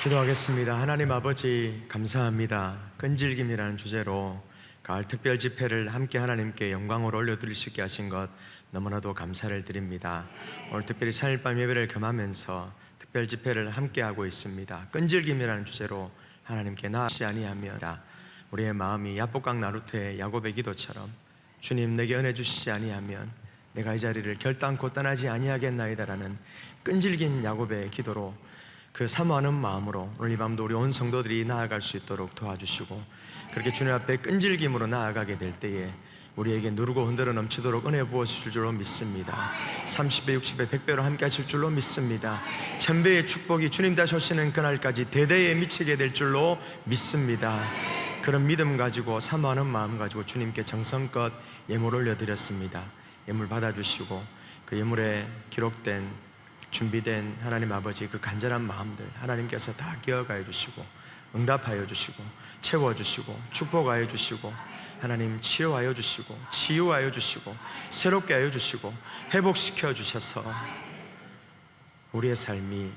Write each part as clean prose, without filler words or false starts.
기도하겠습니다. 하나님 아버지 감사합니다. 끈질김이라는 주제로 가을 특별 집회를 함께 하나님께 영광으로 올려드릴 수 있게 하신 것 너무나도 감사를 드립니다. 오늘 특별히 3일 밤 예배를 겸하면서 특별 집회를 함께 하고 있습니다. 끈질김이라는 주제로 하나님께 나아가지 아니하면 우리의 마음이 야복강 나루터의 야곱의 기도처럼 주님 내게 은혜 주시지 아니하면 내가 이 자리를 결단코 떠나지 아니하겠나이다라는 끈질긴 야곱의 기도로 그 사모하는 마음으로 오늘 이 밤도 우리 온 성도들이 나아갈 수 있도록 도와주시고, 그렇게 주님 앞에 끈질김으로 나아가게 될 때에 우리에게 누르고 흔들어 넘치도록 은혜 부어주실 줄로 믿습니다. 30배, 60배, 100배로 함께 하실 줄로 믿습니다. 1000배의 축복이 주님 다시 오시는 그날까지 대대에 미치게 될 줄로 믿습니다. 그런 믿음 가지고 사모하는 마음 가지고 주님께 정성껏 예물 올려드렸습니다. 예물 받아주시고 그 예물에 기록된 준비된 하나님 아버지 그 간절한 마음들 하나님께서 다 기억하여 주시고 응답하여 주시고 채워주시고 축복하여 주시고 하나님 치료하여 주시고 치유하여 주시고 새롭게 하여 주시고 회복시켜 주셔서 우리의 삶이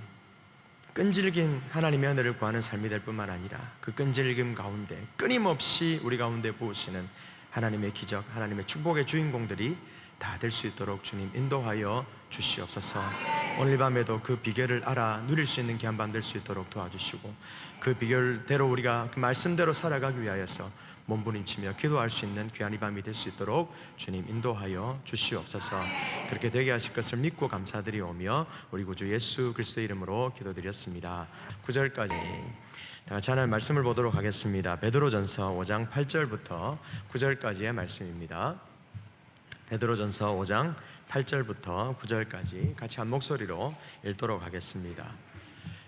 끈질긴 하나님의 은혜를 구하는 삶이 될 뿐만 아니라 그 끈질김 가운데 끊임없이 우리 가운데 부으시는 하나님의 기적, 하나님의 축복의 주인공들이 다 될 수 있도록 주님 인도하여 주시옵소서. 오늘 밤에도 그 비결을 알아 누릴 수 있는 귀한 밤 될 수 있도록 도와주시고 그 비결대로 우리가 그 말씀대로 살아가기 위하여서 몸부림치며 기도할 수 있는 귀한 이 밤이 될 수 있도록 주님 인도하여 주시옵소서. 그렇게 되게 하실 것을 믿고 감사드리오며 우리 구주 예수 그리스도의 이름으로 기도드렸습니다. 9절까지 다 같이 하나님 말씀을 보도록 하겠습니다. 베드로전서 5장 8절부터 9절까지의 말씀입니다. 베드로전서 5장 8절부터 9절까지 같이 한 목소리로 읽도록 하겠습니다.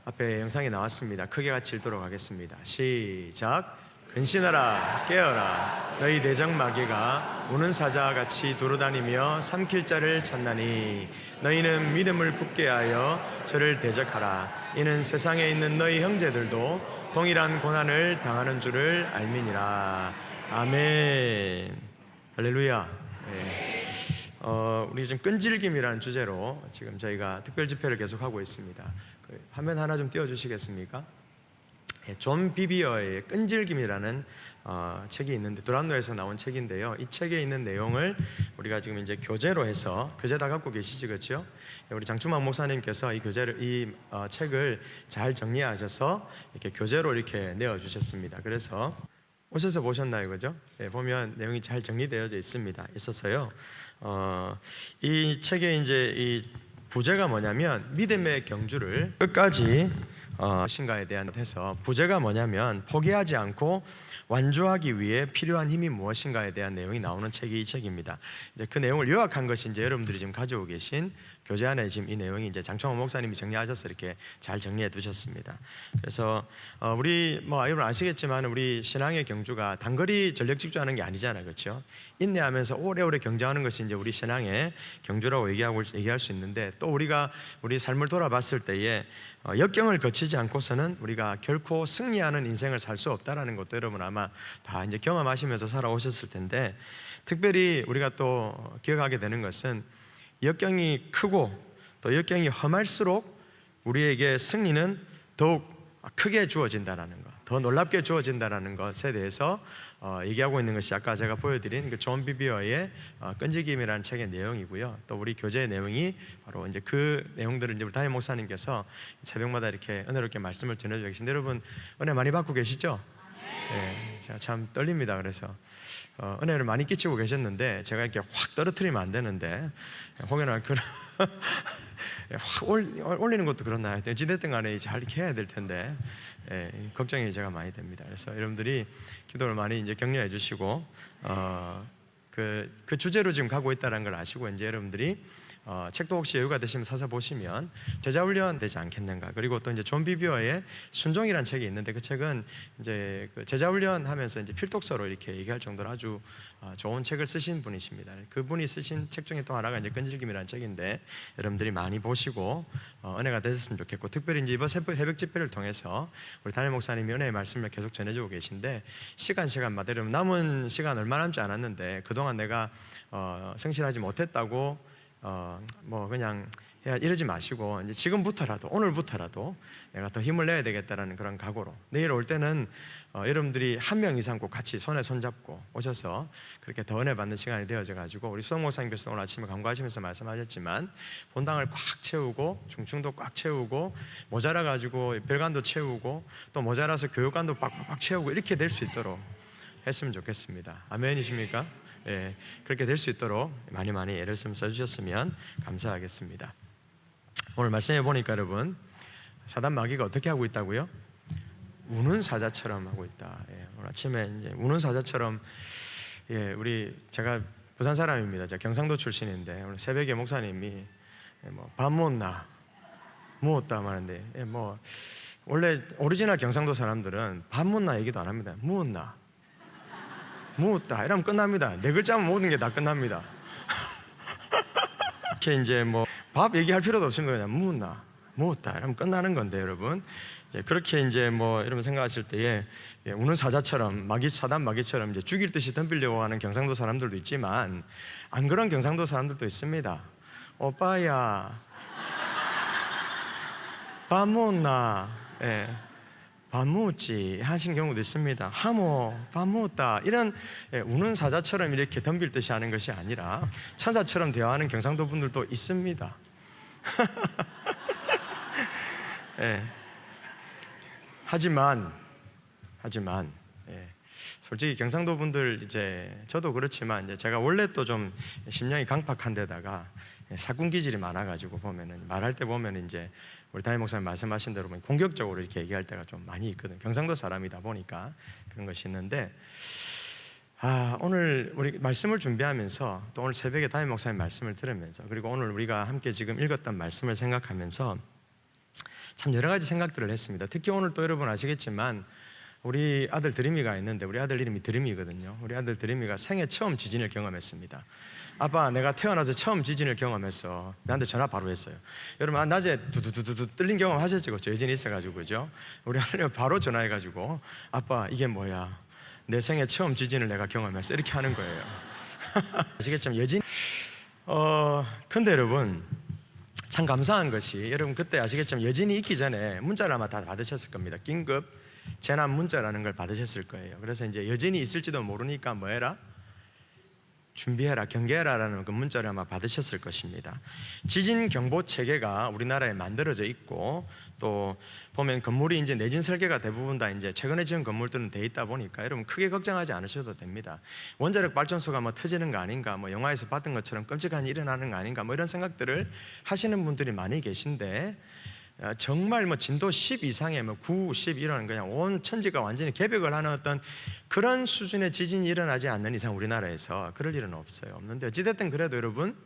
앞에 영상이 나왔습니다. 크게 같이 읽도록 하겠습니다. 시작. 근신하라 깨어라 너희 내적 마귀가 우는 사자와 같이 두루다니며 삼킬 자를 찾나니 너희는 믿음을 굳게 하여 저를 대적하라. 이는 세상에 있는 너희 형제들도 동일한 고난을 당하는 줄을 알미니라. 아멘. 할렐루야. 네. 우리 지금 끈질김이라는 주제로 지금 저희가 특별 집회를 계속하고 있습니다. 그 화면 하나 좀 띄워주시겠습니까? 존 비비어의 끈질김이라는 책이 있는데 두란노에서 나온 책인데요. 이 책에 있는 내용을 우리가 지금 이제 교재로 해서 교재 다 갖고 계시지 그렇죠? 우리 장충만 목사님께서 이 책을 잘 정리하셔서 이렇게 교재로 이렇게 내어 주셨습니다. 그래서 오셔서 보셨나요, 그죠? 네, 보면 내용이 잘 정리되어져 있어서요. 이 책의 이제 이 부제가 뭐냐면 믿음의 경주를 끝까지 신가에 대한 해서 부제가 뭐냐면 포기하지 않고 완주하기 위해 필요한 힘이 무엇인가에 대한 내용이 나오는 책이 이 책입니다. 이제 그 내용을 요약한 것이 이제 여러분들이 지금 가지고 계신 교재 안에 지금 이 내용이 이제 장충호 목사님이 정리하셔서 이렇게 잘 정리해 두셨습니다. 그래서 우리 여러분 아시겠지만 우리 신앙의 경주가 단거리 전력 질주하는 게 아니잖아요, 그렇죠? 인내하면서 오래오래 경주하는 것이 이제 우리 신앙의 경주라고 얘기할 수 있는데, 또 우리가 우리 삶을 돌아봤을 때에 역경을 거치지 않고서는 우리가 결코 승리하는 인생을 살 수 없다라는 것도 여러분 아마 다 이제 경험하시면서 살아오셨을 텐데, 특별히 우리가 또 기억하게 되는 것은 역경이 크고 또 역경이 험할수록 우리에게 승리는 더욱 크게 주어진다는 것, 더 놀랍게 주어진다는 것에 대해서 얘기하고 있는 것이 아까 제가 보여드린 그 존 비비어의 끈질김이라는 책의 내용이고요. 또 우리 교재의 내용이 바로 이제 그 내용들을 이제 우리 담임 목사님께서 새벽마다 이렇게 은혜롭게 말씀을 전해주고 계신데, 여러분 은혜 많이 받고 계시죠? 네, 제가 참 떨립니다. 그래서 은혜를 많이 끼치고 계셨는데 제가 이렇게 확 떨어뜨리면 안 되는데, 혹여나 그런 확 올리는 것도 그렇나요? 어찌됐든 간에 잘 이렇게 해야 될 텐데 걱정이 제가 많이 됩니다. 그래서 여러분들이 기도를 많이 이제 격려해 주시고 그 주제로 지금 가고 있다는 걸 아시고 이제 여러분들이 책도 혹시 여유가 되시면 사서 보시면 제자훈련 되지 않겠는가. 그리고 또 이제 존 비비어의 순종이라는 책이 있는데, 그 책은 이제 그 제자훈련 하면서 이제 필독서로 이렇게 얘기할 정도로 아주 좋은 책을 쓰신 분이십니다. 그분이 쓰신 책 중에 또 하나가 이제 끈질김이라는 책인데, 여러분들이 많이 보시고 은혜가 되셨으면 좋겠고, 특별히 이제 이번 새벽 집회를 통해서 우리 담임 목사님이 은혜의 말씀을 계속 전해주고 계신데, 시간마다 여러분 남은 시간 얼마 남지 않았는데 그동안 내가 성실하지 못했다고 그냥 이러지 마시고 이제 지금부터라도, 오늘부터라도 내가 더 힘을 내야 되겠다라는 그런 각오로, 내일 올 때는 여러분들이 한 명 이상 꼭 같이 손에 손잡고 오셔서 그렇게 더 은혜 받는 시간이 되어져 가지고, 우리 수영 목사님께서 오늘 아침에 간구하시면서 말씀하셨지만 본당을 꽉 채우고 중층도 꽉 채우고 모자라 가지고 별관도 채우고 또 모자라서 교육관도 빡빡 채우고 이렇게 될 수 있도록 했으면 좋겠습니다. 아멘이십니까? 예, 그렇게 될 수 있도록 많이 애를 좀 써주셨으면 감사하겠습니다. 오늘 말씀해 보니까 여러분, 사단 마귀가 어떻게 하고 있다고요? 우는 사자처럼 하고 있다. 예, 오늘 아침에 이제 우는 사자처럼, 제가 부산 사람입니다. 제가 경상도 출신인데 오늘 새벽에 목사님이 밥 못나 무었다 하는데, 원래 오리지널 경상도 사람들은 밥 못나 얘기도 안 합니다. 무었나 무었다 이러면 끝납니다. 네 글자면 모든 게 다 끝납니다. 이렇게 이제 밥 얘기할 필요도 없습니다. 그냥 무었나 무었다 이러면 끝나는 건데, 여러분 그렇게 이제 여러분 생각하실 때에 우는 사자처럼 사단 마귀처럼 이제 죽일 듯이 덤비려고 하는 경상도 사람들도 있지만, 안 그런 경상도 사람들도 있습니다. 오빠야 밥 먹었나? 밥 먹었지 하신 경우도 있습니다. 하모 밥 먹었다, 이런 우는 사자처럼 이렇게 덤빌 듯이 하는 것이 아니라 천사처럼 대화하는 경상도 분들도 있습니다. 하지만 솔직히 경상도 분들, 이제 저도 그렇지만 이제 제가 원래 또 좀 심령이 강팍한 데다가 사군 기질이 많아가지고 보면은 말할 때 보면 이제 우리 담임 목사님 말씀하신 대로 공격적으로 이렇게 얘기할 때가 좀 많이 있거든. 경상도 사람이다 보니까 그런 것이 있는데, 오늘 우리 말씀을 준비하면서 또 오늘 새벽에 담임 목사님 말씀을 들으면서, 그리고 오늘 우리가 함께 지금 읽었던 말씀을 생각하면서 참 여러 가지 생각들을 했습니다. 특히 오늘 또 여러분 아시겠지만 우리 아들 드림이가 있는데, 우리 아들 이름이 드림이거든요. 우리 아들 드림이가 생애 처음 지진을 경험했습니다. 아빠, 내가 태어나서 처음 지진을 경험했어. 나한테 전화 바로 했어요. 여러분 낮에 두두두두 뚫린 경험 하셨죠? 그렇죠? 예전에 있어가지고, 그죠? 우리 아들이 바로 전화해가지고, 아빠 이게 뭐야? 내 생애 처음 지진을 내가 경험했어. 이렇게 하는 거예요. 아시겠지만 여진. 근데 여러분 참 감사한 것이, 여러분 그때 아시겠지만 여진이 있기 전에 문자를 아마 다 받으셨을 겁니다. 긴급 재난 문자라는 걸 받으셨을 거예요. 그래서 이제 여진이 있을지도 모르니까 뭐해라? 준비해라, 경계해라라는 그 문자를 아마 받으셨을 것입니다. 지진 경보 체계가 우리나라에 만들어져 있고, 또 보면 건물이 이제 내진 설계가 대부분 다 이제 최근에 지은 건물들은 돼 있다 보니까 여러분 크게 걱정하지 않으셔도 됩니다. 원자력 발전소가 터지는 거 아닌가, 영화에서 봤던 것처럼 끔찍한 일이 일어나는 거 아닌가, 이런 생각들을 하시는 분들이 많이 계신데, 정말 진도 10 이상의 9, 10 이런 그냥 온 천지가 완전히 개벽을 하는 어떤 그런 수준의 지진이 일어나지 않는 이상 우리나라에서 그럴 일은 없는데, 어찌됐든 그래도 여러분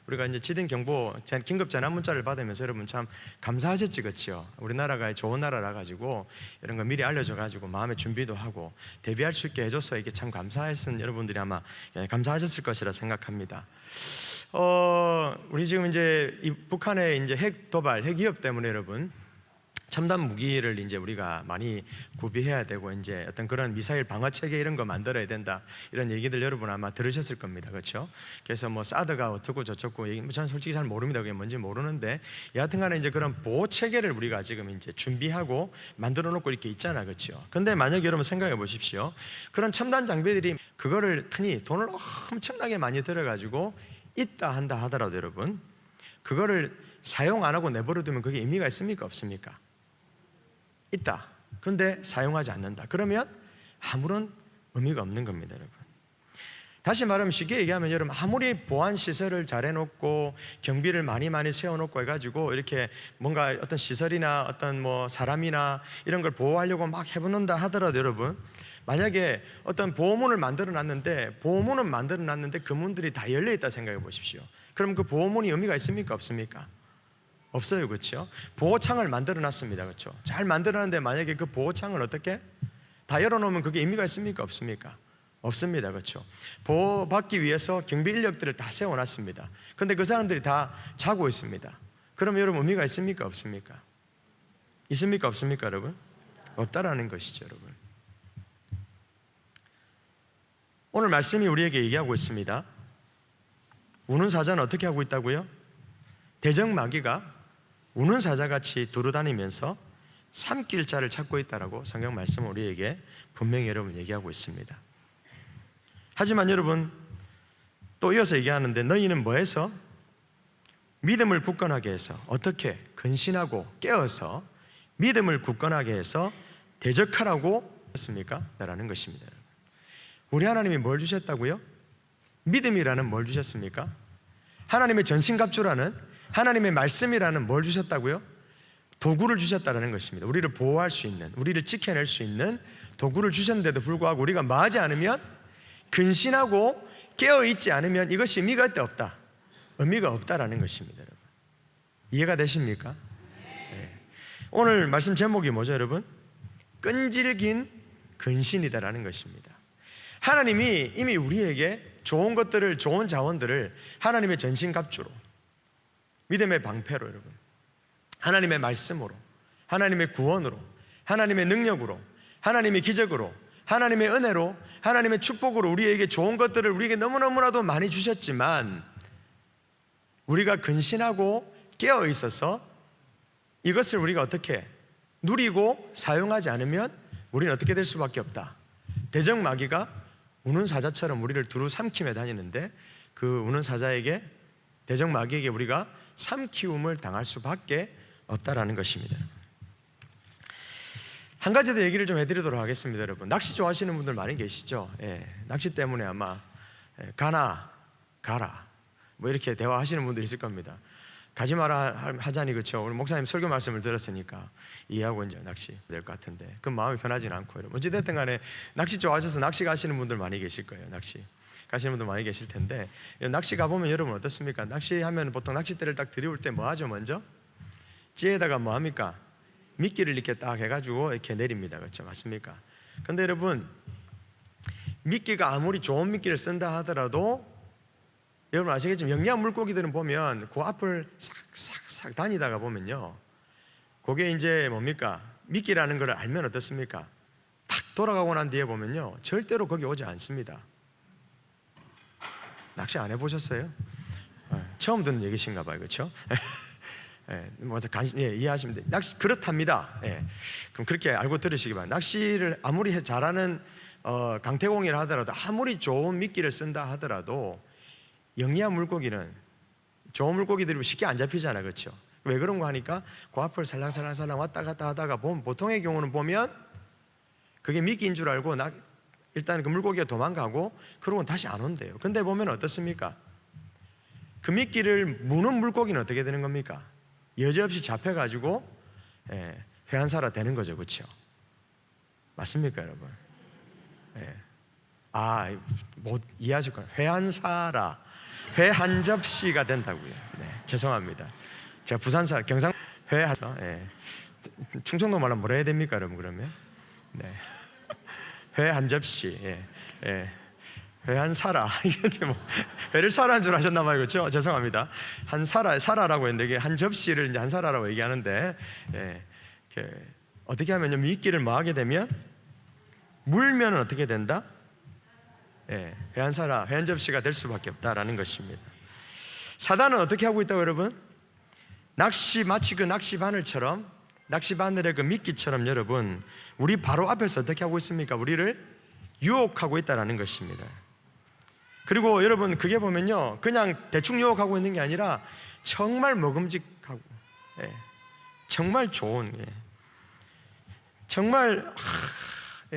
우리가 이제 지진 경보 긴급 재난 문자를 받으면서 여러분 참 감사하셨지, 그렇죠? 우리나라가 좋은 나라라 가지고 이런 거 미리 알려줘 가지고 마음의 준비도 하고 대비할 수 있게 해줘서 이게 참 감사했은 여러분들이 아마 감사하셨을 것이라 생각합니다. 우리 지금 이제 이 북한의 이제 핵 도발, 핵 위협 때문에 여러분 첨단 무기를 이제 우리가 많이 구비해야 되고, 이제 어떤 그런 미사일 방어 체계 이런 거 만들어야 된다, 이런 얘기들 여러분 아마 들으셨을 겁니다, 그렇죠? 그래서 사드가 어쩌고 저쩌고, 저는 솔직히 잘 모릅니다. 그게 뭔지 모르는데, 여하튼간에 이제 그런 보호 체계를 우리가 지금 이제 준비하고 만들어 놓고 이렇게 있잖아, 그렇죠? 근데 만약 여러분 생각해 보십시오. 그런 첨단 장비들이 그거를 흔히 돈을 엄청나게 많이 들어가지고 있다 한다 하더라도 여러분, 그거를 사용 안 하고 내버려 두면 그게 의미가 있습니까, 없습니까? 있다. 그런데 사용하지 않는다. 그러면 아무런 의미가 없는 겁니다, 여러분. 다시 말하면 쉽게 얘기하면 여러분 아무리 보안 시설을 잘 해놓고 경비를 많이 세워놓고 해가지고 이렇게 뭔가 어떤 시설이나 어떤 사람이나 이런 걸 보호하려고 막 해보는다 하더라도 여러분, 만약에 어떤 보호문을 만들어놨는데 그 문들이 다 열려있다 생각해 보십시오. 그럼 그 보호문이 의미가 있습니까, 없습니까? 없어요, 그렇죠? 보호창을 만들어놨습니다, 그렇죠? 잘 만들어놨는데 만약에 그 보호창을 어떻게 다 열어놓으면 그게 의미가 있습니까, 없습니까? 없습니다, 그렇죠? 보호받기 위해서 경비 인력들을 다 세워놨습니다. 그런데 그 사람들이 다 자고 있습니다. 그럼 여러분 의미가 있습니까, 없습니까? 있습니까, 없습니까, 여러분? 없다라는 것이죠, 여러분. 오늘 말씀이 우리에게 얘기하고 있습니다. 우는 사자는 어떻게 하고 있다고요? 대적마귀가 우는 사자같이 두루다니면서 삼킬 자를 찾고 있다라고 성경 말씀은 우리에게 분명히 여러분 얘기하고 있습니다. 하지만 여러분 또 이어서 얘기하는데 너희는 뭐해서? 믿음을 굳건하게 해서 어떻게? 근신하고 깨어서 믿음을 굳건하게 해서 대적하라고 했습니까? 라는 것입니다. 우리 하나님이 뭘 주셨다고요? 믿음이라는 뭘 주셨습니까? 하나님의 전신갑주라는 하나님의 말씀이라는 뭘 주셨다고요? 도구를 주셨다는 것입니다. 우리를 보호할 수 있는, 우리를 지켜낼 수 있는 도구를 주셨는데도 불구하고 우리가 뭐하지 않으면, 근신하고 깨어있지 않으면 이것이 의미가 없다, 의미가 없다라는 것입니다. 여러분, 이해가 되십니까? 네. 오늘 말씀 제목이 뭐죠 여러분? 끈질긴 근신이다라는 것입니다. 하나님이 이미 우리에게 좋은 것들을, 좋은 자원들을 하나님의 전신갑주로, 믿음의 방패로 여러분, 하나님의 말씀으로, 하나님의 구원으로, 하나님의 능력으로, 하나님의 기적으로, 하나님의 은혜로, 하나님의 축복으로 우리에게 좋은 것들을 우리에게 너무너무나도 많이 주셨지만 우리가 근신하고 깨어 있어서 이것을 우리가 어떻게 누리고 사용하지 않으면 우리는 어떻게 될 수밖에 없다. 대적마귀가 우는 사자처럼 우리를 두루 삼키며 다니는데 그 우는 사자에게, 대적마귀에게 우리가 삼키움을 당할 수밖에 없다라는 것입니다. 한 가지 더 얘기를 좀 해드리도록 하겠습니다. 여러분, 낚시 좋아하시는 분들 많이 계시죠? 낚시 때문에 아마 가라 뭐 이렇게 대화하시는 분들 있을 겁니다. 가지 마라 하자니, 그렇죠? 오늘 목사님 설교 말씀을 들었으니까 이해하고 이제 낚시 될 것 같은데 그 마음이 편하지는 않고, 여러분 어찌됐든 간에 낚시 좋아하셔서 낚시 가시는 분들 많이 계실 거예요. 낚시 가시는 분들 많이 계실 텐데, 낚시 가보면 여러분 어떻습니까? 낚시하면 보통 낚싯대를 딱 들이올 때 뭐 하죠? 먼저 찌에다가 뭐 합니까? 미끼를 이렇게 딱 해가지고 이렇게 내립니다. 그렇죠? 맞습니까? 근데 여러분, 미끼가 아무리 좋은 미끼를 쓴다 하더라도 여러분 아시겠지만 영리한 물고기들은 보면 그 앞을 싹싹싹 다니다가 보면요, 그게 이제 뭡니까? 미끼라는 걸 알면 어떻습니까? 탁 돌아가고 난 뒤에 보면요, 절대로 거기 오지 않습니다. 낚시 안 해보셨어요? 처음 듣는 얘기신가 봐요. 그렇죠? 이해하시면 돼요. 낚시 그렇답니다. 그럼 그렇게 알고 들으시기 바랍니다. 낚시를 아무리 잘하는 강태공이라 하더라도, 아무리 좋은 미끼를 쓴다 하더라도 영리한 물고기는, 좋은 물고기들이 쉽게 안 잡히잖아요. 그렇죠? 왜 그런 거 하니까 그 앞을 살랑살랑 왔다 갔다 하다가 보면, 보통의 경우는 보면 그게 미끼인 줄 알고 일단 그 물고기가 도망가고 그러고는 다시 안 온대요. 근데 보면 어떻습니까? 그 미끼를 무는 물고기는 어떻게 되는 겁니까? 여지없이 잡혀가지고 회한사라 되는 거죠. 그렇죠? 맞습니까 여러분? 못 이해하실 거예요. 회한사라, 회한접시가 된다고요. 죄송합니다. 제가 부산사, 경상 회한사, 충청도 말로 뭐라 해야 됩니까 여러분? 그러면 회한접시, 회한사라, 이게 뭐 회를 사라는 줄 아셨나 봐요. 그렇죠? 죄송합니다. 사라라고 했는데 이게 한 접시를 이제 한 사라라고 얘기하는데, 어떻게 하면요, 미끼를 뭐 하게 되면 물면 어떻게 된다? 회한사라, 회한접시가 될 수밖에 없다라는 것입니다. 사단은 어떻게 하고 있다고 여러분? 마치 그 낚시 바늘처럼, 낚시 바늘의 그 미끼처럼 여러분, 우리 바로 앞에서 어떻게 하고 있습니까? 우리를 유혹하고 있다라는 것입니다. 그리고 여러분, 그게 보면요, 그냥 대충 유혹하고 있는 게 아니라 정말 먹음직하고, 정말 좋은, 정말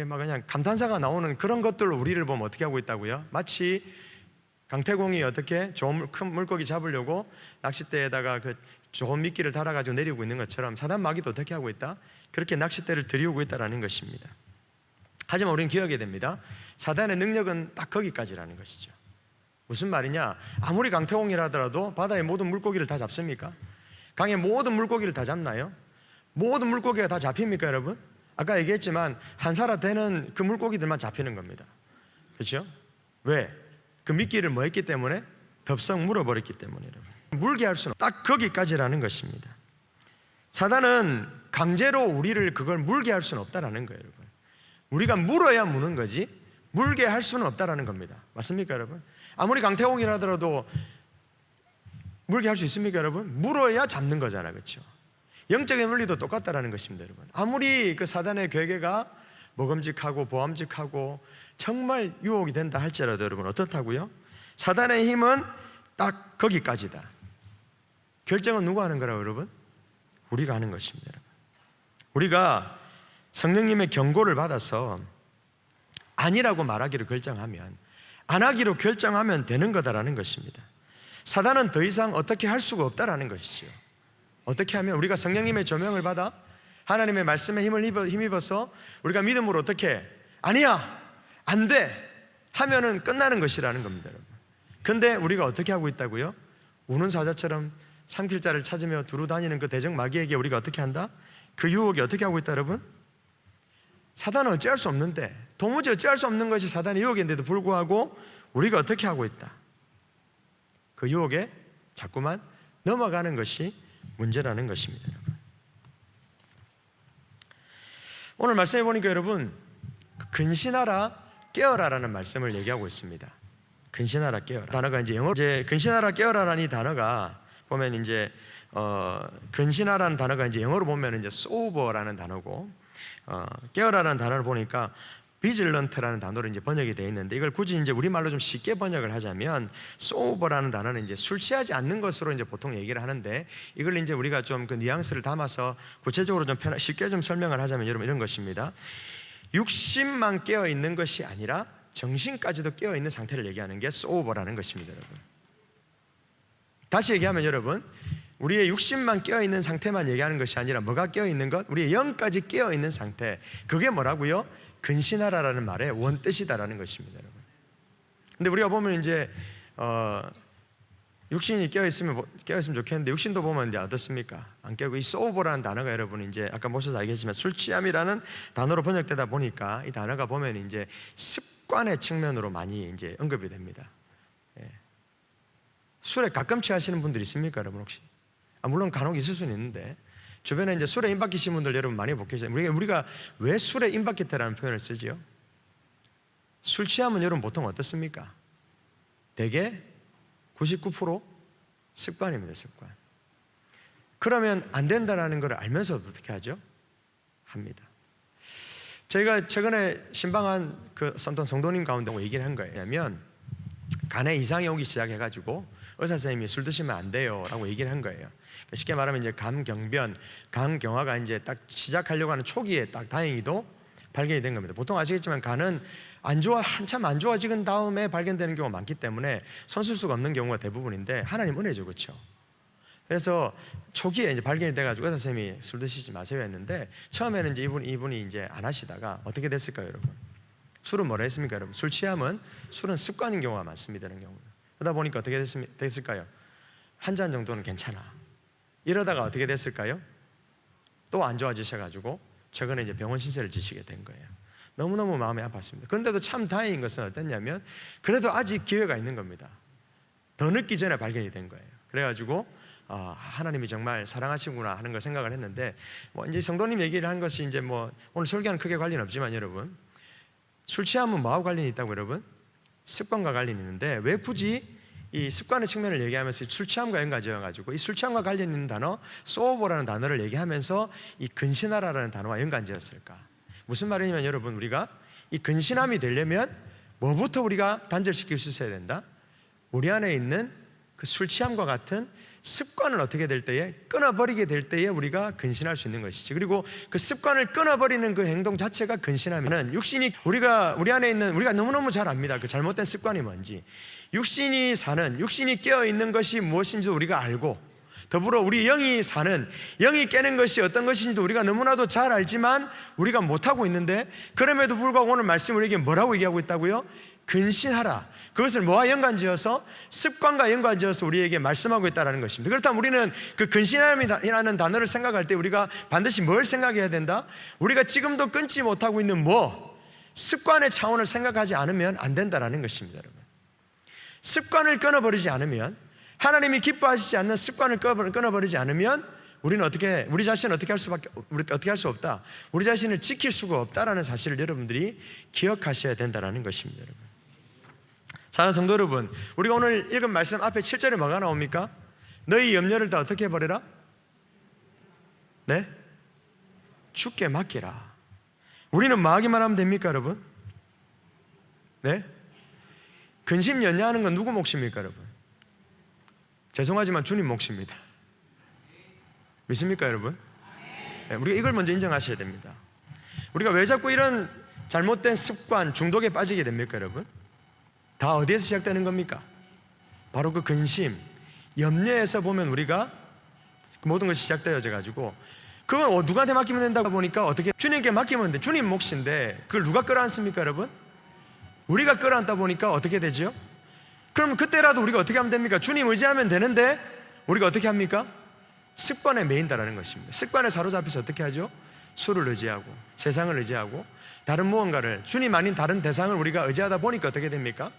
막 그냥 감탄사가 나오는 그런 것들로 우리를 보면 어떻게 하고 있다고요? 마치 강태공이 어떻게 좋은 큰 물고기 잡으려고 낚싯대에다가 그 좋은 미끼를 달아가지고 내리고 있는 것처럼 사단 마귀도 어떻게 하고 있다? 그렇게 낚싯대를 들이우고 있다는 것입니다. 하지만 우리는 기억해야 됩니다. 사단의 능력은 딱 거기까지라는 것이죠. 무슨 말이냐? 아무리 강태공이라 하더라도 바다의 모든 물고기를 다 잡습니까? 강의 모든 물고기를 다 잡나요? 모든 물고기가 다 잡힙니까 여러분? 아까 얘기했지만 한 사라 되는 그 물고기들만 잡히는 겁니다. 그렇죠? 왜? 그 미끼를 뭐 했기 때문에? 덥석 물어버렸기 때문에 여러분. 물게 할 수는 딱 거기까지라는 것입니다. 사단은 강제로 우리를 그걸 물게 할 수는 없다라는 거예요 여러분. 우리가 물어야 무는 거지 물게 할 수는 없다라는 겁니다. 맞습니까 여러분? 아무리 강태공이라 하더라도 물게 할 수 있습니까, 여러분? 물어야 잡는 거잖아, 그렇죠? 영적인 원리도 똑같다라는 것입니다, 여러분. 아무리 그 사단의 괴계가 먹음직하고 보암직하고 정말 유혹이 된다 할지라도 여러분 어떻다고요? 사단의 힘은 딱 거기까지다. 결정은 누가 하는 거라고, 여러분? 우리가 하는 것입니다, 여러분. 우리가 성령님의 경고를 받아서 아니라고 말하기로 결정하면, 안 하기로 결정하면 되는 거다라는 것입니다. 사단은 더 이상 어떻게 할 수가 없다라는 것이죠. 어떻게 하면 우리가 성령님의 조명을 받아 하나님의 말씀에 힘입어서 우리가 믿음으로 어떻게 아니야, 안 돼 하면은 끝나는 것이라는 겁니다, 여러분. 근데 우리가 어떻게 하고 있다고요? 우는 사자처럼 삼킬자를 찾으며 두루 다니는 그 대적 마귀에게 우리가 어떻게 한다? 그 유혹이 어떻게 하고 있다, 여러분? 사단은 어찌할 수 없는데, 도무지 어찌할 수 없는 것이 사단의 유혹인데도 불구하고 우리가 어떻게 하고 있다? 그 유혹에 자꾸만 넘어가는 것이 문제라는 것입니다, 여러분. 오늘 말씀해 보니까 여러분, 근신하라 깨어라라는 말씀을 얘기하고 있습니다. 근신하라 깨어라 단어가 이제 영어로 근신하라 깨어라라는 이 단어가 보면 이제 근신하라는 단어가 이제 영어로 보면 이제 sober라는 단어고, 깨어라라는 단어를 보니까 vigilant라는 단어로 이제 번역이 되어 있는데, 이걸 굳이 이제 우리말로 좀 쉽게 번역을 하자면 sober라는 단어는 이제 술 취하지 않는 것으로 이제 보통 얘기를 하는데, 이걸 이제 우리가 좀 그 뉘앙스를 담아서 구체적으로 좀 쉽게 좀 설명을 하자면 여러분 이런 것입니다. 육신만 깨어 있는 것이 아니라 정신까지도 깨어 있는 상태를 얘기하는 게 sober라는 것입니다, 여러분. 다시 얘기하면 여러분, 우리의 육신만 깨어 있는 상태만 얘기하는 것이 아니라 뭐가 깨어 있는 것? 우리의 영까지 깨어 있는 상태. 그게 뭐라고요? 근신하라라는 말의 원뜻이다라는 것입니다, 여러분. 근데 우리가 보면 이제 육신이 깨어 있으면 좋겠는데, 육신도 보면 이제 어떻습니까? 안 깨고, 이 sober라는 단어가 여러분 이제 아까 보셔서 알겠지만 술 취함이라는 단어로 번역되다 보니까 이 단어가 보면 이제 습관의 측면으로 많이 이제 언급이 됩니다. 예. 술에 가끔 취하시는 분들 있습니까, 여러분 혹시? 물론 간혹 있을 수는 있는데, 주변에 이제 술에 임박히신 분들 여러분 많이 못 계시죠. 우리가 왜 술에 임박했다라는 표현을 쓰지요? 술 취하면 여러분 보통 어떻습니까? 대개 99% 습관입니다, 습관. 그러면 안 된다는 걸 알면서도 어떻게 하죠? 합니다. 저희가 최근에 신방한 그 어떤 성도님 가운데 얘기를 한 거예요. 왜냐하면 간에 이상이 오기 시작해가지고 의사 선생님이 술 드시면 안 돼요 라고 얘기를 한 거예요. 쉽게 말하면 이제 감경변, 간경화가 이제 딱 시작하려고 하는 초기에 딱 다행히도 발견이 된 겁니다. 보통 아시겠지만 간은 한참 안 좋아지는 다음에 발견되는 경우가 많기 때문에 손쓸 수가 없는 경우가 대부분인데, 하나님 은혜죠, 그렇죠? 그래서 초기에 이제 발견이 돼가지고 의사 선생님이 술 드시지 마세요 했는데, 처음에는 이제 이분이 이제 안 하시다가 어떻게 됐을까요, 여러분? 술은 뭐라 했습니까, 여러분? 술 취하면 술은 습관인 경우가 많습니다, 이런 경우는. 그러다 보니까 어떻게 됐을까요? 한 잔 정도는 괜찮아. 이러다가 어떻게 됐을까요? 또 안 좋아지셔가지고 최근에 이제 병원 신세를 지시게 된 거예요. 너무너무 마음이 아팠습니다. 그런데도 참 다행인 것은 어땠냐면, 그래도 아직 기회가 있는 겁니다. 더 늦기 전에 발견이 된 거예요. 그래가지고 하나님이 정말 사랑하시구나 하는 걸 생각을 했는데, 뭐 이제 성도님 얘기를 한 것이 이제 뭐 오늘 설교는 크게 관련 없지만, 여러분 술 취하면 뭐하고 관련이 있다고, 여러분? 습관과 관련이 있는데, 왜 굳이 이 습관의 측면을 얘기하면서 술 취함과 연관지어가지고 이 술 취함과 관련 있는 단어 sober라는 단어를 얘기하면서 이 근신하라라는 단어와 연관지었을까? 무슨 말이냐면 여러분, 우리가 이 근신함이 되려면 뭐부터 우리가 단절시킬 수 있어야 된다? 우리 안에 있는 그 술 취함과 같은 습관을 어떻게 될 때에, 끊어버리게 될 때에 우리가 근신할 수 있는 것이지. 그리고 그 습관을 끊어버리는 그 행동 자체가 근신하면은, 육신이 우리 안에 있는, 우리가 너무너무 잘 압니다, 그 잘못된 습관이 뭔지. 육신이 깨어 있는 것이 무엇인지도 우리가 알고, 더불어 우리 영이 깨는 것이 어떤 것인지도 우리가 너무나도 잘 알지만 우리가 못하고 있는데, 그럼에도 불구하고 오늘 말씀 우리에게 뭐라고 얘기하고 있다고요? 근신하라. 그것을 뭐와 연관지어서? 습관과 연관지어서 우리에게 말씀하고 있다는 것입니다. 그렇다면 우리는 그 근신함이라는 단어를 생각할 때 우리가 반드시 뭘 생각해야 된다? 우리가 지금도 끊지 못하고 있는 습관의 차원을 생각하지 않으면 안 된다는 것입니다, 여러분. 습관을 끊어버리지 않으면, 하나님이 기뻐하시지 않는 습관을 끊어버리지 않으면 우리 자신은 어떻게 할 수 없다? 우리 자신을 지킬 수가 없다라는 사실을 여러분들이 기억하셔야 된다는 것입니다, 여러분. 사랑하는 성도 여러분, 우리가 오늘 읽은 말씀 앞에 7절에 뭐가 나옵니까? 너희 염려를 다 어떻게 해버려라? 네? 주께 맡기라. 우리는 뭐 하기만 하면 됩니까, 여러분? 네? 근심 연야하는 건 누구 몫입니까, 여러분? 죄송하지만 주님 몫입니다. 믿습니까, 여러분? 네, 우리가 이걸 먼저 인정하셔야 됩니다. 우리가 왜 자꾸 이런 잘못된 습관, 중독에 빠지게 됩니까, 여러분? 다 어디에서 시작되는 겁니까? 바로 그 근심, 염려에서 보면 우리가 모든 것이 시작되어져 가지고, 그건 누구한테 맡기면 된다고 보니까 어떻게 주님께 맡기면 돼. 주님 몫인데 그걸 누가 끌어안습니까, 여러분? 우리가 끌어안다 보니까 어떻게 되죠? 그럼 그때라도 우리가 어떻게 하면 됩니까? 주님 의지하면 되는데 우리가 어떻게 합니까? 습관에 매인다라는 것입니다. 습관에 사로잡혀서 어떻게 하죠? 술을 의지하고 세상을 의지하고 다른 무언가를, 주님 아닌 다른 대상을 우리가 의지하다 보니까 어떻게 됩니까?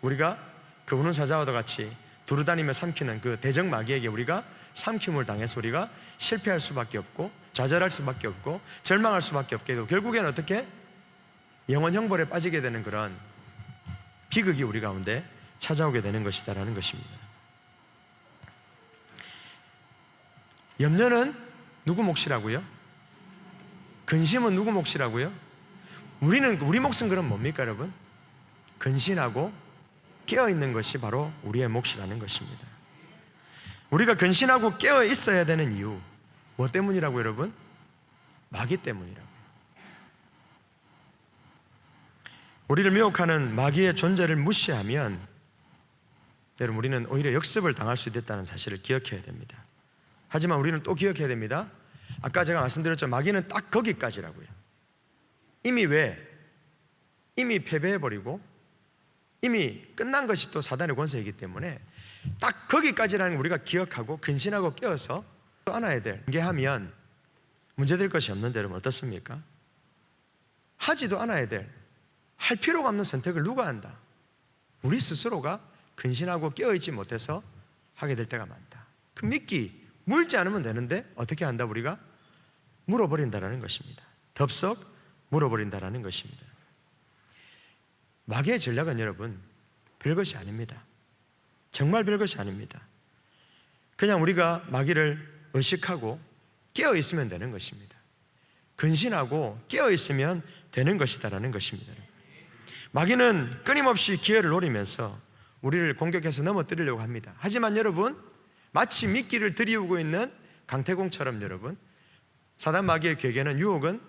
우리가 그 우는 사자와도 같이 두루다니며 삼키는 그 대적 마귀에게 우리가 삼킴을 당해서 우리가 실패할 수밖에 없고 좌절할 수밖에 없고 절망할 수밖에 없게 되고, 결국에는 어떻게? 영원 형벌에 빠지게 되는 그런 비극이 우리 가운데 찾아오게 되는 것이다라는 것입니다. 염려는 누구 몫이라고요? 근심은 누구 몫이라고요? 우리 몫은 그럼 뭡니까, 여러분? 근신하고 깨어있는 것이 바로 우리의 몫이라는 것입니다. 우리가 근신하고 깨어 있어야 되는 이유, 뭐 때문이라고 여러분? 마귀 때문이라고요. 우리를 미혹하는 마귀의 존재를 무시하면 여러분, 우리는 오히려 역습을 당할 수 있다는 사실을 기억해야 됩니다. 하지만 우리는 또 기억해야 됩니다. 아까 제가 말씀드렸죠, 마귀는 딱 거기까지라고요. 이미 패배해버리고 이미 끝난 것이 또 사단의 권세이기 때문에 딱 거기까지라는 걸 우리가 기억하고 근신하고 깨어서 안아야 될, 경계하면 문제될 것이 없는데 여러분 어떻습니까? 하지도 않아야 될, 할 필요가 없는 선택을 누가 한다? 우리 스스로가 근신하고 깨어있지 못해서 하게 될 때가 많다. 그 미끼 물지 않으면 되는데 어떻게 한다? 우리가 물어버린다라는 것입니다. 덥석 물어버린다라는 것입니다. 마귀의 전략은 여러분 별것이 아닙니다. 정말 별것이 아닙니다. 그냥 우리가 마귀를 의식하고 깨어있으면 되는 것입니다. 근신하고 깨어있으면 되는 것이다라는 것입니다. 마귀는 끊임없이 기회를 노리면서 우리를 공격해서 넘어뜨리려고 합니다. 하지만 여러분, 마치 미끼를 들이우고 있는 강태공처럼 여러분, 사단 마귀의 괴계는, 유혹은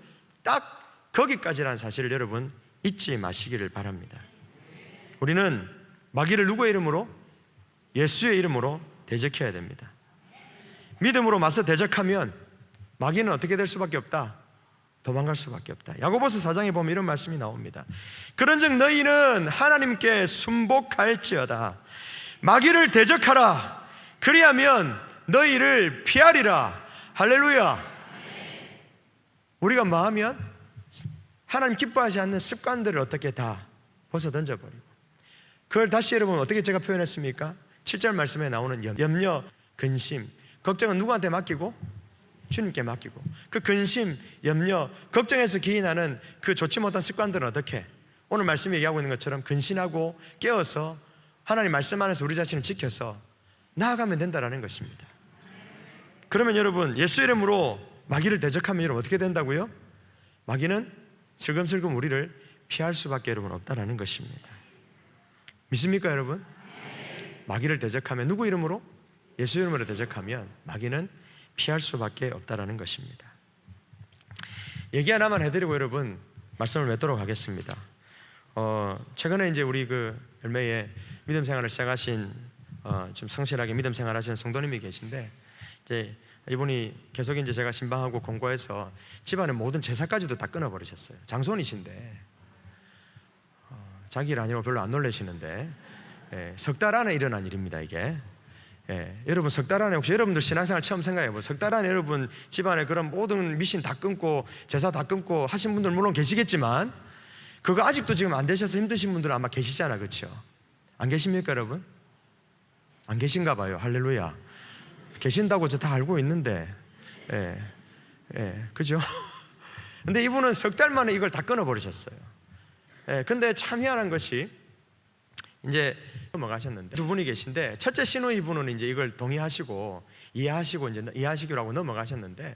딱 거기까지라는 사실을 여러분 잊지 마시기를 바랍니다. 우리는 마귀를 누구의 이름으로? 예수의 이름으로 대적해야 됩니다. 믿음으로 맞서 대적하면 마귀는 어떻게 될 수밖에 없다? 도망갈 수밖에 없다. 야고보서 4장에 보면 이런 말씀이 나옵니다. 그런즉 너희는 하나님께 순복할지어다. 마귀를 대적하라. 그리하면 너희를 피하리라. 할렐루야. 우리가 뭐 하면? 하나님 기뻐하지 않는 습관들을 어떻게 다 벗어 던져버리고, 그걸 다시 여러분 어떻게 제가 표현했습니까? 7절 말씀에 나오는 염려, 근심, 걱정은 누구한테 맡기고? 주님께 맡기고, 그 근심, 염려, 걱정에서 기인하는 그 좋지 못한 습관들은 어떻게? 오늘 말씀이 얘기하고 있는 것처럼 근신하고 깨어서 하나님 말씀 안에서 우리 자신을 지켜서 나아가면 된다는 것입니다. 그러면 여러분, 예수 이름으로 마귀를 대적하면 여러분 어떻게 된다고요? 마귀는 슬금슬금 우리를 피할 수밖에 여러분 없다는 것입니다. 믿습니까 여러분? 마귀를 대적하면, 누구 이름으로? 예수 이름으로 대적하면 마귀는 피할 수밖에 없다는 것입니다. 얘기 하나만 해드리고 여러분 말씀을 맺도록 하겠습니다. 최근에 이제 우리 그 열매에 믿음 생활을 시작하신 좀 성실하게 믿음 생활하시는 성도님이 계신데, 이제 이분이 계속 이제 제가 신방하고 공고해서 집안의 모든 제사까지도 다 끊어버리셨어요. 장손이신데 자기 일 아니고 별로 안 놀라시는데, 석 달 안에 일어난 일입니다 이게. 여러분 석 달 안에 혹시 여러분들 신앙생활 처음 생각해보세요. 석 달 안에 여러분 집안에 그런 모든 미신 다 끊고 제사 다 끊고 하신 분들 물론 계시겠지만, 그거 아직도 지금 안 되셔서 힘드신 분들은 아마 계시잖아, 그렇죠? 안 계십니까 여러분? 안 계신가 봐요. 할렐루야. 계신다고 저 다 알고 있는데, 그죠? 근데 이분은 석 달 만에 이걸 다 끊어버리셨어요. 근데 참 희한한 것이, 이제 넘어가셨는데 두 분이 계신데 첫째 시누이분은 이제 이걸 동의하시고 이해하시기로 하고 넘어가셨는데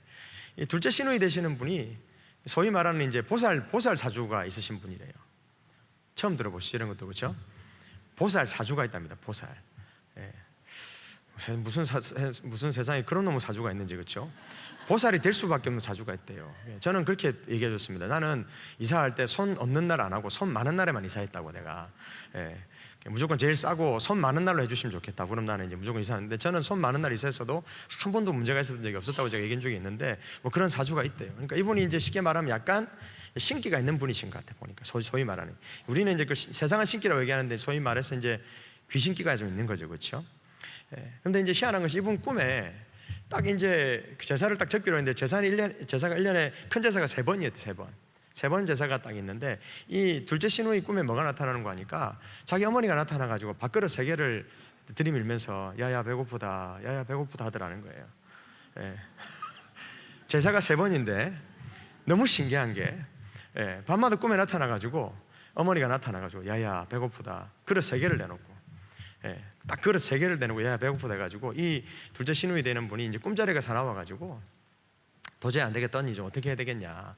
이 둘째 시누이 되시는 분이 소위 말하는 이제 보살 사주가 있으신 분이래요. 처음 들어보시죠 이런 것도. 그렇죠? 보살 사주가 있답니다. 보살. 예. 무슨 세상에 그런 놈의 사주가 있는지. 그렇죠? 보살이 될 수밖에 없는 사주가 있대요. 저는 그렇게 얘기해 줬습니다. 나는 이사할 때 손 없는 날 안 하고 손 많은 날에만 이사했다고 내가. 무조건 제일 싸고 손 많은 날로 해주시면 좋겠다. 그럼 나는 이제 무조건 이사하는데, 저는 손 많은 날 이사했어도 한 번도 문제가 있었던 적이 없었다고 제가 얘기한 적이 있는데, 뭐 그런 사주가 있대요. 그러니까 이분이 이제 쉽게 말하면 약간 신기가 있는 분이신 것 같아 보니까. 소위 말하는, 우리는 이제 그 세상은 신기라고 얘기하는데 소위 말해서 이제 귀신기가 좀 있는 거죠. 그렇죠? 근데 이제 희한한 것이 이분 꿈에 딱 이제 제사를 딱 접기로 했는데 제사가 1년에 큰 제사가 3번이었대. 3번 제사가 딱 있는데, 이 둘째 시누이 꿈에 뭐가 나타나는 거 하니까 자기 어머니가 나타나가지고 밥그릇 3개를 들이밀면서 야야 배고프다 하더라는 거예요. 제사가 3번인데 너무 신기한 게, 밤마다 꿈에 나타나가지고 어머니가 나타나가지고 야야 배고프다 그릇 3개를 내놓고, 딱 그릇 3개를 내놓고 야야 배고프다 해가지고 이 둘째 시누이 되는 분이 이제 꿈자리가 사나워가지고 도저히 안 되겠다, 언니 좀 어떻게 해야 되겠냐.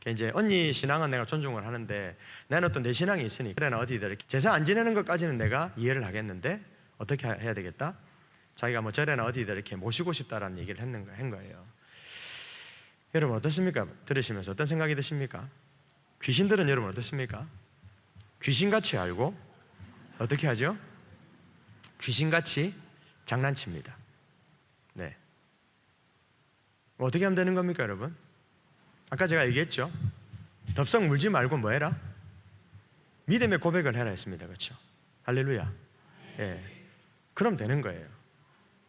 이제 언니 신앙은 내가 존중을 하는데 나는 또 내 신앙이 있으니까 그래, 나 어디다 이렇게 제사 안 지내는 것까지는 내가 이해를 하겠는데 어떻게 해야 되겠다. 자기가 뭐 절에나 어디다 이렇게 모시고 싶다라는 얘기를 한 거예요. 여러분 어떻습니까? 들으시면서 어떤 생각이 드십니까? 귀신들은 여러분 어떻습니까? 귀신같이 알고 어떻게 하죠? 귀신같이 장난칩니다. 네. 어떻게 하면 되는 겁니까, 여러분? 아까 제가 얘기했죠. 덥석 물지 말고 뭐 해라? 믿음의 고백을 해라 했습니다. 그렇죠? 할렐루야. 그럼 되는 거예요.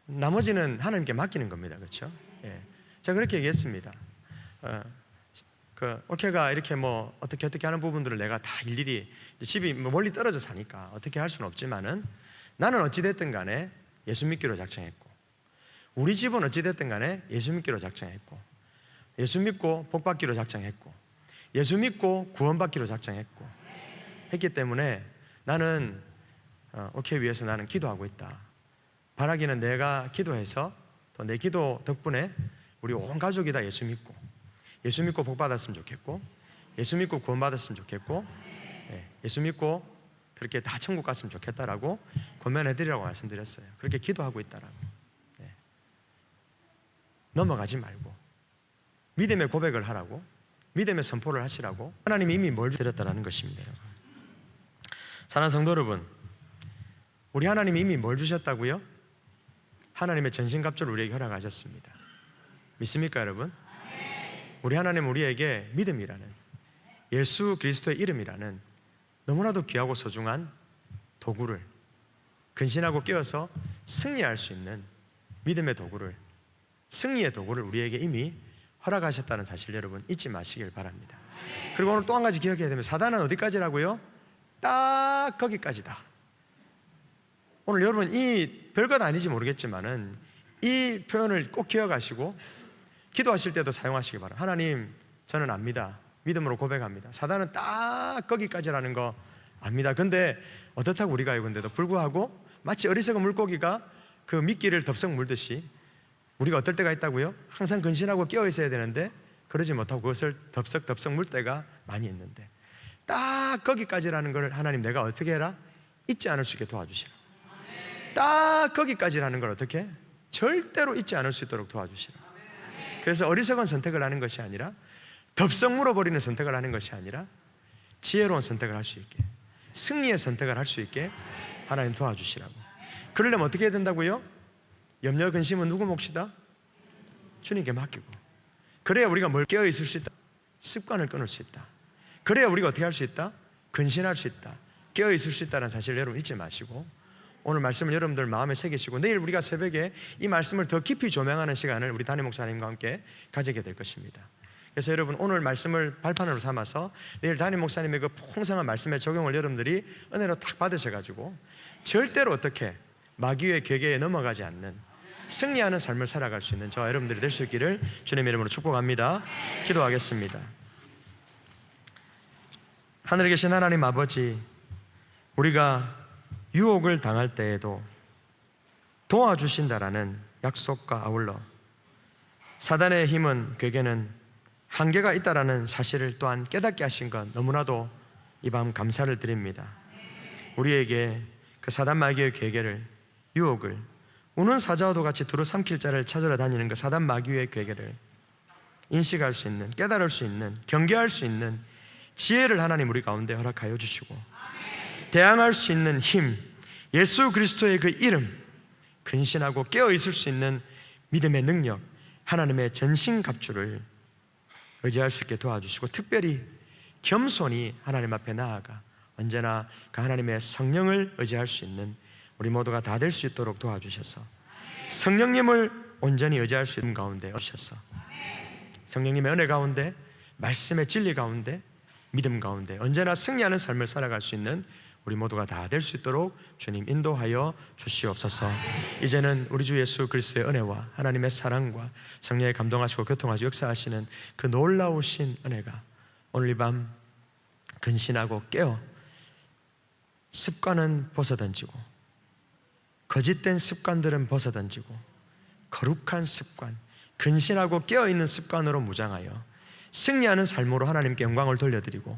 나머지는 하나님께 맡기는 겁니다. 그렇죠? 제가 그렇게 얘기했습니다. 올케가 이렇게 뭐 어떻게 하는 부분들을 내가 다 일일이, 집이 멀리 떨어져 사니까 어떻게 할 수는 없지만은, 나는 어찌됐든 간에 예수 믿기로 작정했고, 우리 집은 어찌됐든 간에 예수 믿기로 작정했고, 예수 믿고 복 받기로 작정했고, 예수 믿고 구원받기로 작정했고 했기 때문에 나는 오케이 위해서 나는 기도하고 있다. 바라기는 내가 기도해서 또 내 기도 덕분에 우리 온 가족이 다 예수 믿고 복 받았으면 좋겠고, 예수 믿고 구원받았으면 좋겠고, 예수 믿고 그렇게 다 천국 갔으면 좋겠다라고 권면해드리라고 말씀드렸어요. 그렇게 기도하고 있다라고. 넘어가지 말고 믿음의 고백을 하라고, 믿음의 선포를 하시라고 하나님이 이미 뭘 드렸다라는 것입니다. 여러분. 사랑하는 성도 여러분, 우리 하나님이 이미 뭘 주셨다고요? 하나님의 전신갑주를 우리에게 허락하셨습니다. 믿습니까 여러분? 우리 하나님은 우리에게 믿음이라는, 예수 그리스도의 이름이라는 너무나도 귀하고 소중한 도구를, 근신하고 깨어서 승리할 수 있는 믿음의 도구를, 승리의 도구를 우리에게 이미 허락하셨다는 사실 여러분 잊지 마시길 바랍니다. 그리고 오늘 또 한 가지 기억해야 됩니다. 사단은 어디까지라고요? 딱 거기까지다. 오늘 여러분 이 별것 아닌지 모르겠지만은 이 표현을 꼭 기억하시고 기도하실 때도 사용하시기 바랍니다. 하나님, 저는 압니다. 믿음으로 고백합니다. 사단은 딱 거기까지라는 거 압니다. 근데 어떻다고 우리가 알건데도 불구하고 마치 어리석은 물고기가 그 미끼를 덥석 물듯이 우리가 어떨 때가 있다고요? 항상 근신하고 깨어 있어야 되는데 그러지 못하고 그것을 덥석 물 때가 많이 있는데, 딱 거기까지라는 걸 하나님 내가 어떻게 해라? 잊지 않을 수 있게 도와주시라. 딱 거기까지라는 걸 어떻게? 절대로 잊지 않을 수 있도록 도와주시라. 그래서 어리석은 선택을 하는 것이 아니라, 덥석 물어버리는 선택을 하는 것이 아니라 지혜로운 선택을 할 수 있게, 승리의 선택을 할 수 있게 하나님 도와주시라고. 그러려면 어떻게 해야 된다고요? 염려 근심은 누구 몫이다? 주님께 맡기고. 그래야 우리가 뭘 깨어 있을 수 있다? 습관을 끊을 수 있다. 그래야 우리가 어떻게 할 수 있다? 근신할 수 있다. 깨어 있을 수 있다는 사실을 여러분 잊지 마시고, 오늘 말씀을 여러분들 마음에 새기시고 내일 우리가 새벽에 이 말씀을 더 깊이 조명하는 시간을 우리 담임 목사님과 함께 가지게 될 것입니다. 그래서 여러분 오늘 말씀을 발판으로 삼아서 내일 담임 목사님의 그 풍성한 말씀의 적용을 여러분들이 은혜로 딱 받으셔가지고 절대로 어떻게 마귀의 궤계에 넘어가지 않는 승리하는 삶을 살아갈 수 있는 저와 여러분들이 될 수 있기를 주님의 이름으로 축복합니다. 기도하겠습니다. 하늘에 계신 하나님 아버지, 우리가 유혹을 당할 때에도 도와주신다라는 약속과 아울러 사단의 힘은, 괴계는 한계가 있다라는 사실을 또한 깨닫게 하신 것 너무나도 이 밤 감사를 드립니다. 우리에게 그 사단 마귀의 괴계를, 유혹을, 우는 사자와도 같이 두루 삼킬 자를 찾으러 다니는 그 사단 마귀의 괴계를 인식할 수 있는, 깨달을 수 있는, 경계할 수 있는 지혜를 하나님 우리 가운데 허락하여 주시고, 대항할 수 있는 힘, 예수 그리스도의 그 이름, 근신하고 깨어있을 수 있는 믿음의 능력, 하나님의 전신갑주를 의지할 수 있게 도와주시고, 특별히 겸손히 하나님 앞에 나아가 언제나 그 하나님의 성령을 의지할 수 있는 우리 모두가 다 될 수 있도록 도와주셔서, 성령님을 온전히 의지할 수 있는 가운데 오셔서 성령님의 은혜 가운데, 말씀의 진리 가운데, 믿음 가운데 언제나 승리하는 삶을 살아갈 수 있는 우리 모두가 다 될 수 있도록 주님 인도하여 주시옵소서. 이제는 우리 주 예수 그리스도의 은혜와 하나님의 사랑과 성령의 감동하시고 교통하시고 역사하시는 그 놀라우신 은혜가 오늘 이 밤 근신하고 깨어 습관은 벗어던지고, 거짓된 습관들은 벗어던지고, 거룩한 습관, 근신하고 깨어있는 습관으로 무장하여 승리하는 삶으로 하나님께 영광을 돌려드리고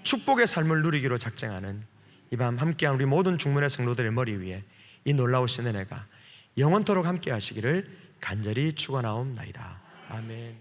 축복의 삶을 누리기로 작정하는 이 밤 함께한 우리 모든 중문의 성도들의 머리 위에 이 놀라우신 은혜가 영원토록 함께 하시기를 간절히 축원하옵나이다. 아멘.